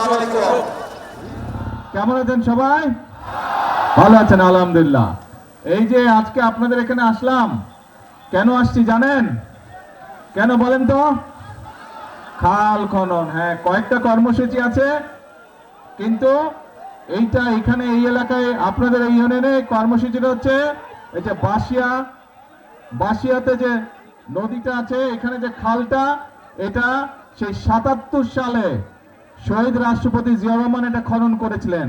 আসসালামু আলাইকুম। কেমন আছেন সবাই? ভালো আছেন? আলহামদুলিল্লাহ। এই যে আজকে আপনাদের এখানে আসলাম, কেন আসছি জানেন? কেন বলেন তো? খাল খনন। হ্যাঁ, কয়েকটা কর্মসূচি আছে, কিন্তু এইটা এখানে এই এলাকায় আপনাদের এই ইউনিয়নে কর্মসূচিটা হচ্ছে এই যে বাসিয়াতে যে নদীটা আছে, এখানে যে খালটা, এটা সেই ৭৭ সালে শহীদ রাষ্ট্রপতি জিয়াউর রহমান এটা খনন করেছিলেন।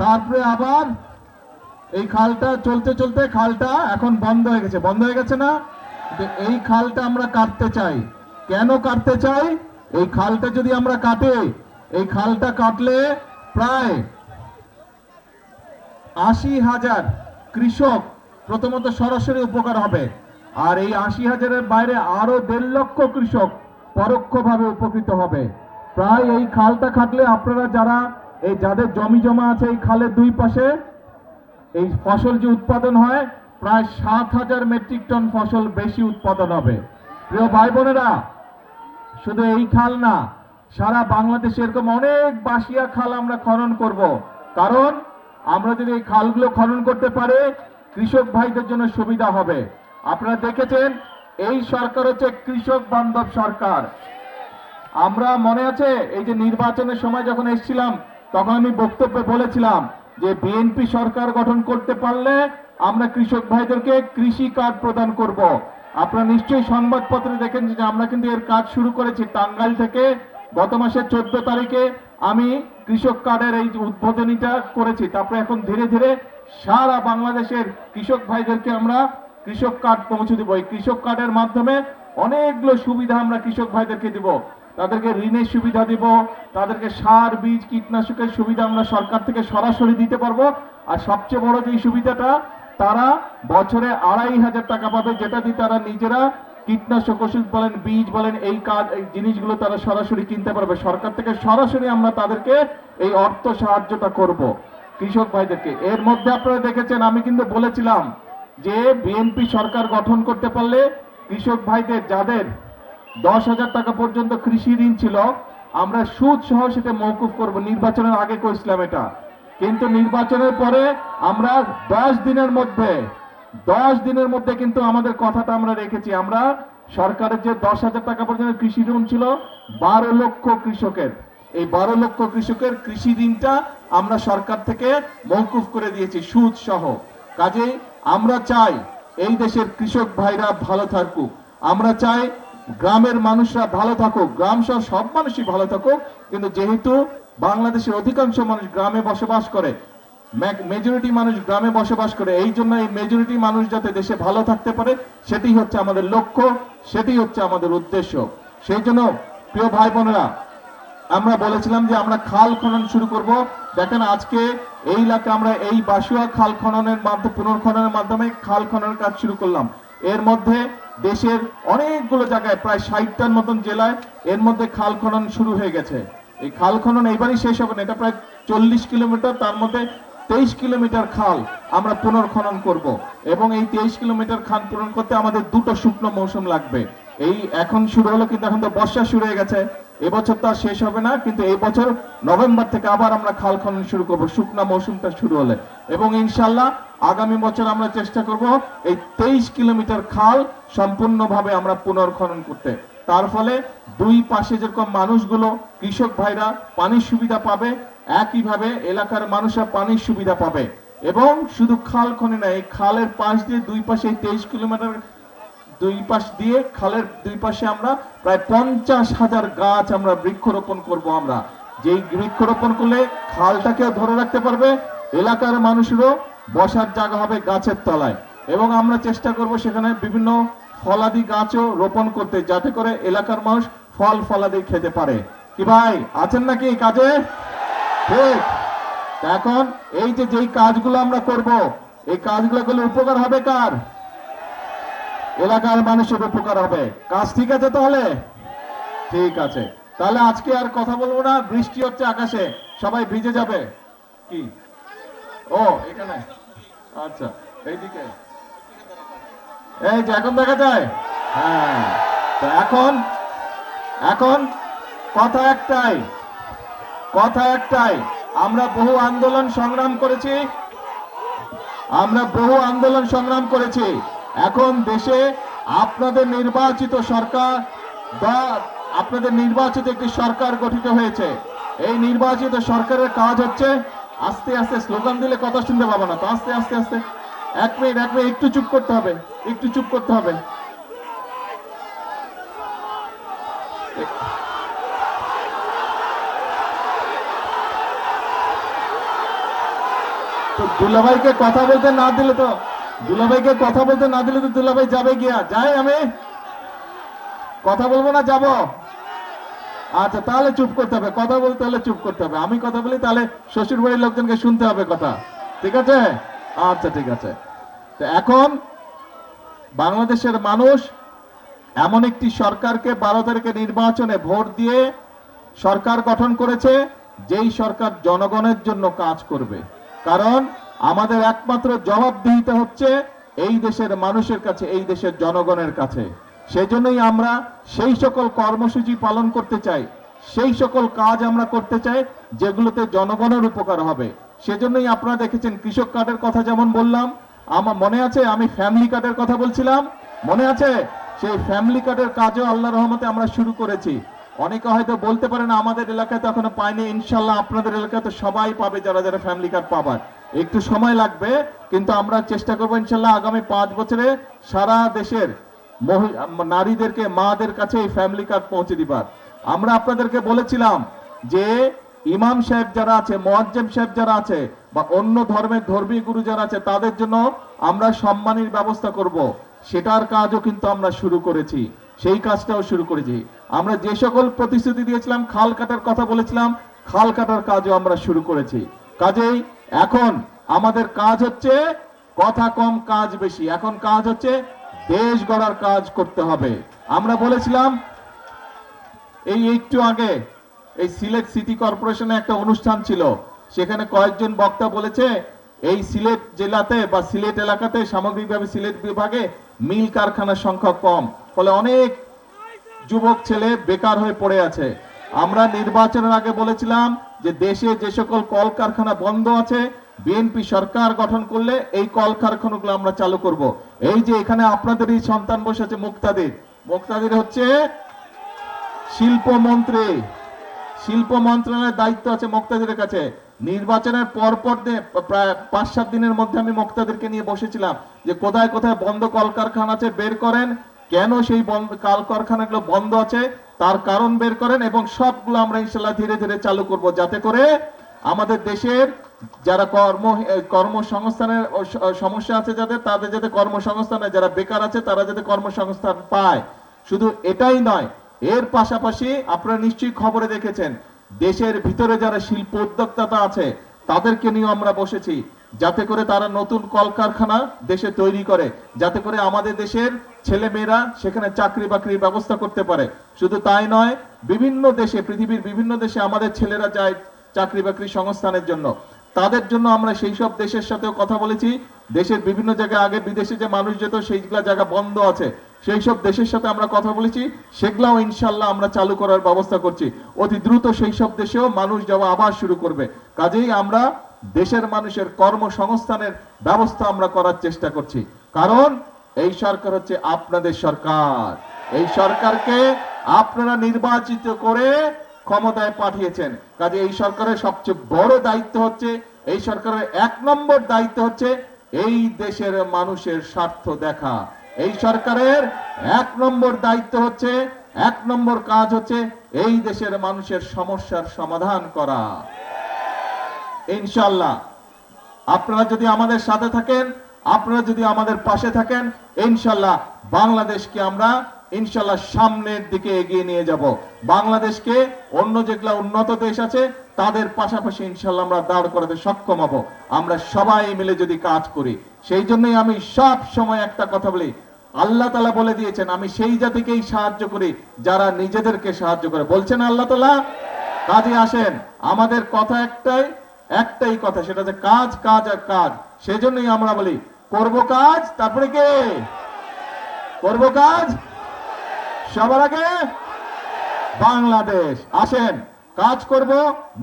তারপরে আবার এই খালটা চলতে চলতে খালটা এখন বন্ধ হয়ে গেছে। বন্ধ হয়ে গেছে না? এই খালটা আমরা কাটতে চাই। কেন কাটতে চাই? এই খালটা যদি আমরা কাটে, এই খালটা কাটলে প্রায় ৮০,০০০ কৃষক প্রথমত সরাসরি উপকার হবে, আর এই ৮০,০০০-এর বাইরে আরো ১.৫ লক্ষ কৃষক পরোক্ষভাবে উপকৃত হবে। প্রায় এই খালটা কাটলে আপনারা যারা এই যাদের জমি জমা আছে এই খালের দুই পাশে, এই ফসল যে উৎপাদন হয় প্রায় ৭,০০০ মেট্রিক টন ফসল বেশি উৎপাদন হবে। প্রিয় ভাই বোনেরা, শুধু এই খাল না, সারা বাংলাদেশে এরকম অনেক বাসিয়া খাল আমরা খনন করব। কারণ আমরা যদি এই খালগুলো খনন করতে পারি, কৃষক ভাইদের জন্য সুবিধা হবে। আপনারা দেখেছেন এই সরকার হচ্ছে কৃষক বান্ধব সরকার। আমরা মনে আছে এই যে নির্বাচনের সময় যখন এসেছিলাম, তখন আমি বক্তব্যে বলেছিলাম যে বিএনপি সরকার গঠন করতে পারলে আমরা কৃষক ভাইদেরকে কৃষি কার্ড প্রদান করব। আপনারা নিশ্চয়ই সংবাদপত্রে দেখেন যে আমরা কিন্তু এর কাজ শুরু করেছি টাঙ্গাইল থেকে। গত মাসের ১৪ তারিখে আমি কৃষক কার্ডের এই উদ্বোধনীটা করেছি। তারপরে এখন ধীরে ধীরে সারা বাংলাদেশের কৃষক ভাইদেরকে আমরা কৃষক কার্ড পৌঁছে দিব। এই কৃষক কার্ডের মাধ্যমে অনেকগুলো সুবিধা আমরা কৃষক ভাইদেরকে দিব। তাদেরকে ঋণের সুবিধা দিব, তাদেরকে সার বীজ কীটনাশকের সুবিধা আমরা সরকার থেকে সরাসরি দিতে পারবো। আর সবচেয়ে বড় যে সুবিধাটা, তারা বছরে ২৫০০ টাকা পাবে, যেটা দিয়ে তারা নিজেরা কীটনাশক ওষুধ বলেন, বীজ বলেন, এই কাজ এই জিনিসগুলো তারা সরাসরি কিনতে পারবে। সরকার থেকে সরাসরি আমরা তাদেরকে এই অর্থ সাহায্যটা করব কৃষক ভাইদেরকে। এর মধ্যে আপনারা দেখেছেন আমি কিন্তু বলেছিলাম যে বিএনপি সরকার গঠন করতে পারলে কৃষক ভাইদের যাদের ১০,০০০ টাকা পর্যন্ত কৃষি ঋণ ছিল, আমরা সুদ সহ সেটা মওকুফ করব। নির্বাচনের আগে করেছিলাম এটা, কিন্তু নির্বাচনের পরে আমরা ১০ দিনের মধ্যে কিন্তু আমাদের কথাটা আমরা রেখেছি। আমরা সরকারের যে ১০,০০০ টাকা পর্যন্ত কৃষি ঋণ ছিল ১২ লক্ষ কৃষকের, এই ১২ লক্ষ কৃষকের কৃষি ঋণটা আমরা সরকার থেকে মওকুফ করে দিয়েছি সুদ সহ। কাজেই আমরা চাই এই দেশের কৃষক ভাইরা ভালো থাকুক, আমরা চাই গ্রামের মানুষরা ভালো থাকুক, গ্রাম সহ সব মানুষই ভালো থাকুক। কিন্তু যেহেতু বাংলাদেশের অধিকাংশ মানুষ গ্রামে বসবাস করে, মেজরিটি মানুষ গ্রামে বসবাস করে, এই জন্য এই মেজরিটি মানুষ যাতে দেশে ভালো থাকতে পারে, সেটি হচ্ছে আমাদের লক্ষ্য, সেটি হচ্ছে আমাদের উদ্দেশ্য। সেই জন্য প্রিয় ভাই বোনেরা, আমরা বলেছিলাম যে আমরা খাল খনন শুরু করব। দেখেন আজকে এই এলাকায় আমরা এই বাসুয়া খাল খননের মাধ্যমে, পুনর্খননের মাধ্যমে খাল খননের কাজ শুরু করলাম। এর মধ্যে দেশের অনেকগুলো জায়গায় প্রায় ৬০টার মতন জেলায় এর মধ্যে খাল খনন শুরু হয়ে গেছে। এই খাল খনন এইবারই শেষ হবে না, এটা প্রায় ৪০ কিলোমিটার, তার মধ্যে ২৩ কিলোমিটার খাল আমরা পুনর্খনন করব। এবং এই ২৩ কিলোমিটার খাল পূরণ করতে আমাদের দুটো শুকনো মৌসুম লাগবে। এই এখন শুরু হলো, কিন্তু এখন তো বর্ষা শুরু হয়ে গেছে, এবছর তো আর শেষ হবে না, কিন্তু এই বছর নভেম্বর থেকে আবার আমরা খাল খনন শুরু করব শুকনা মৌসুমটা শুরু হলে। এবং ইনশাল্লাহ আগামী বছর আমরা চেষ্টা করব এই ২৩ কিলোমিটার খাল সম্পূর্ণভাবে আমরা পুনর্খনন করতে। তার ফলে দুই পাশে যেরকম মানুষগুলো কৃষক ভাইরা পানির সুবিধা পাবে, একইভাবে এলাকার মানুষরা পানির সুবিধা পাবে। এবং শুধু খাল খনে না, এই খালের পাশ দিয়ে দুই পাশে ২৩ কিলোমিটার দুই পাশ দিয়ে খালের দুই পাশে আমরা প্রায় ৫০,০০০ গাছ আমরা বৃক্ষরোপণ করব। আমরা যেই বৃক্ষরোপণ করলে খালটাকেও ধরে রাখতে পারবে, এলাকার মানুষেরও বসার জায়গা হবে গাছের তলায়। এবং আমরা চেষ্টা করব সেখানে বিভিন্ন ফলাদি গাছও রোপণ করতে, যাতে করে এলাকার মানুষ ফল ফলাদি খেতে পারে। কি ভাই আছেন নাকি কাজে? ঠিক। এখন এই যে যেই কাজগুলো আমরা করব, এই কাজগুলো করলে উপকার হবে কার? এলাকার মানুষের উপকার হবে। কাজ ঠিক আছে তাহলে? ঠিক আছে, তাহলে আজকে আর কথা বলবো না, বৃষ্টি হচ্ছে আকাশে, সবাই ভিজে যাবে। কি ও এখানে, আচ্ছা এইদিকে, এই যে এখন দেখা যায়। হ্যাঁ, তো এখন এখন কথা একটাই, কথা একটাই, আমরা বহু আন্দোলন সংগ্রাম করেছি, আমরা বহু আন্দোলন সংগ্রাম করেছি। এখন দেশে আপনাদের নির্বাচিত সরকার বা আপনাদের নির্বাচিত একটি সরকার গঠিত হয়েছে। এই নির্বাচিত সরকারের কাজ হচ্ছে, আস্তে আস্তে স্লোগান দিলে কথা শুনতে পাবো না তো, আস্তে আস্তে আস্তে, এক মিনিট একটু চুপ করতে হবে, একটু চুপ করতে হবে। তো দুলাভাইকে কথা বলতে না দিলে তো, দুলাভাইকে কথা বলতে না দিলে তো দুলাভাই যাবে গিয়া, যাই আমি কথা বলবো না, যাব? আচ্ছা তাহলে চুপ করতে হবে, কথা বলতে হলে চুপ করতে হবে। আমি কথা বলি তাহলে শ্বশুর বাড়ির লোকজনকে শুনতে হবে কথা, ঠিক আছে? আচ্ছা ঠিক আছে। তো এখন বাংলাদেশের মানুষ এমন একটি সরকারকে 12 তারিখে নির্বাচনে ভোট দিয়ে সরকার গঠন করেছে, যেই সরকার জনগণের জন্য কাজ করবে। কারণ আমাদের একমাত্র জবাবদিহিতা হচ্ছে এই দেশের মানুষের কাছে, এই দেশের জনগণের কাছে। সেজন্যই আমরা সেই সকল কর্মসূচি পালন করতে চাই, সেই সকল কাজ আমরা করতে চাই যেগুলোতে জনগণের উপকার হবে। সেজন্যই আপনারা দেখেছেন কৃষক কার্ডের কথা যেমন বললাম, আমার মনে আছে আমি ফ্যামিলি কার্ডের কথা বলছিলাম, মনে আছে? সেই ফ্যামিলি কার্ডের কাজও আল্লাহর রহমতে আমরা শুরু করেছি। অনেকে হয়তো বলতে পারে না আমাদের এলাকায় তো এখনো পায়নি, ইনশাল্লাহ আপনাদের এলাকায় তো সবাই পাবে, যারা যারা ফ্যামিলি কার্ড পাবার। একটু সময় লাগবে, কিন্তু আমরা চেষ্টা করবো ইনশাল্লাহ আগামী 5 বছরে সারা দেশের নারীদেরকে, মাদের কাছে এই ফ্যামিলি কার্ড পৌঁছে দিবার। আমরা আপনাদেরকে বলেছিলাম যে ইমাম সাহেব যারা আছে, মুয়াজ্জিম সাহেব যারা আছে, বা অন্য ধর্মের ধর্মীয় গুরু যারা আছে, তাদের জন্য আমরা সম্মানের ব্যবস্থা করব। সেটার কাজও কিন্তু আমরা শুরু করেছি, সেই কাজটাও শুরু করেছি। আমরা যে সকল প্রতিশ্রুতি দিয়েছিলাম, খাল কাটার কথা বলেছিলাম, খাল কাটার কাজও আমরা শুরু করেছি। কাজেই এখন আমাদের কাজ হচ্ছে কথা কম কাজ বেশি, এখন কাজ হচ্ছে দেশ গড়ার কাজ করতে হবে। আমরা বলেছিলাম এই একটু আগে এই সিলেট সিটি কর্পোরেশনে একটা অনুষ্ঠান ছিল, সেখানে কয়েকজন বক্তা বলেছে এই সিলেট জেলাতে বা সিলেট এলাকাতে, সামগ্রিকভাবে সিলেট বিভাগে মিল কারখানার সংখ্যা কম, ফলে অনেক যুবক ছেলে বেকার হয়ে পড়ে আছে। আমরা নির্বাচনের আগে বলেছিলাম যে দেশে যে সকল কলকারখানা বন্ধ আছে, বিএনপি সরকার গঠন করলে এই কলকারখানাগুলো আমরা চালু করব। এই যে এখানে আপনাদেরই সন্তান বসে আছে মুক্তাদির, মুক্তাদির হচ্ছে শিল্পমন্ত্রী, শিল্প মন্ত্রণালয়ের দায়িত্ব আছে মুক্তাদিরের কাছে। নির্বাচনের পরপর প্রায় 5-7 দিনের মধ্যে আমি মুক্তাদিরকে নিয়ে বসেছিলাম যে কোথায় কোথায় বন্ধ কলকারখানা আছে বের করেন, কেন সেই কলকারখানাগুলো বন্ধ আছে তার কারণ বের করেন, এবং সবগুলো আমরা ইনশাল্লাহ ধীরে ধীরে চালু করব, যাতে করে আমাদের দেশের যারা কর্মসংস্থানের সমস্যা আছে যাদের, তাদের যাতে কর্মসংস্থানে, যারা বেকার আছে তারা যাতে কর্মসংস্থান পায়। শুধু এটাই নয়, এর পাশাপাশি আপনারা নিশ্চয়ই খবরে দেখেছেন দেশের ভিতরে যারা শিল্প উদ্যোক্তা আছে তাদেরকে নিয়ে আমরা বসেছি, যাতে করে তারা নতুন কলকারখানা দেশে তৈরি করে, যাতে করে আমাদের দেশের ছেলে মেয়েরা সেখানে চাকরি বাকরির ব্যবস্থা করতে পারে। শুধু তাই নয়, বিভিন্ন দেশে, পৃথিবীর বিভিন্ন দেশে আমাদের ছেলেরা যায় চাকরি বাকরি সংস্থানের জন্য, তাদের জন্য আমরা সেই সব দেশের সাথেও কথা বলেছি। দেশের বিভিন্ন জায়গায় আগে বিদেশে যে মানুষ যেত, সেইগুলা জায়গা বন্ধ আছে, সেই সব দেশের সাথে আমরা কথা বলেছি, সেগুলাও ইনশাল্লাহ আমরা চালু করার ব্যবস্থা করছি। অতি দ্রুত সেই সব দেশেও মানুষ যাওয়া আবার শুরু করবে। কাজেই আমরা দেশের মানুষের কর্মসংস্থানের ব্যবস্থা আমরা করার চেষ্টা করছি, কারণ এই সরকার হচ্ছে আপনাদের সরকার। এই সরকারকে আপনারা নির্বাচিত করে ক্ষমতায় পাঠিয়েছেন। কাজে এই সরকারের সবচেয়ে বড় দায়িত্ব হচ্ছে, এই সরকারের 1 নম্বর দায়িত্ব হচ্ছে এই দেশের মানুষের স্বার্থ দেখা। এই সরকারের 1 নম্বর দায়িত্ব হচ্ছে, 1 নম্বর কাজ হচ্ছে এই দেশের মানুষের সমস্যার সমাধান করা। ইনশাআল্লাহ আপনারা যদি আমাদের সাথে থাকেন, আপনারা যদি আমাদের পাশে থাকেন, ইনশাআল্লাহ বাংলাদেশকে আমরা ইনশাআল্লাহ সামনের দিকে এগিয়ে নিয়ে যাব। বাংলাদেশকে অন্য যেগুলা উন্নত দেশ আছে তাদের পাশাপাশি ইনশাআল্লাহ আমরা দাঁড় করাতে সক্ষম হব, আমরা সবাই মিলে যদি কাজ করি। সেই জন্যই আমি সব সময় একটা কথা বলি, আল্লাহ তাআলা বলে দিয়েছেন আমি সেই জাতিকেই সাহায্য করি যারা নিজেদেরকে সাহায্য করে, বলছেন আল্লাহ তাআলা। কাজে আসেন, আমাদের কথা একটাই কথা, সেটা হচ্ছে কাজ, কাজ আর কাজ। সেজন্যই আমরা বলি করব কাজ, তারপরে কে করব কাজ, সবার আগে বাংলাদেশ। আসেন কাজ করব,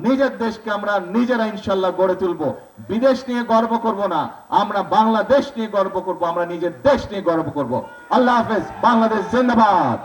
নিজের দেশকে আমরা নিজেরা ইনশাল্লাহ গড়ে তুলব। বিদেশ নিয়ে গর্ব করব না, আমরা বাংলাদেশ নিয়ে গর্ব করব, আমরা নিজের দেশ নিয়ে গর্ব করব। আল্লাহ হাফেজ, বাংলাদেশ জিন্দাবাদ।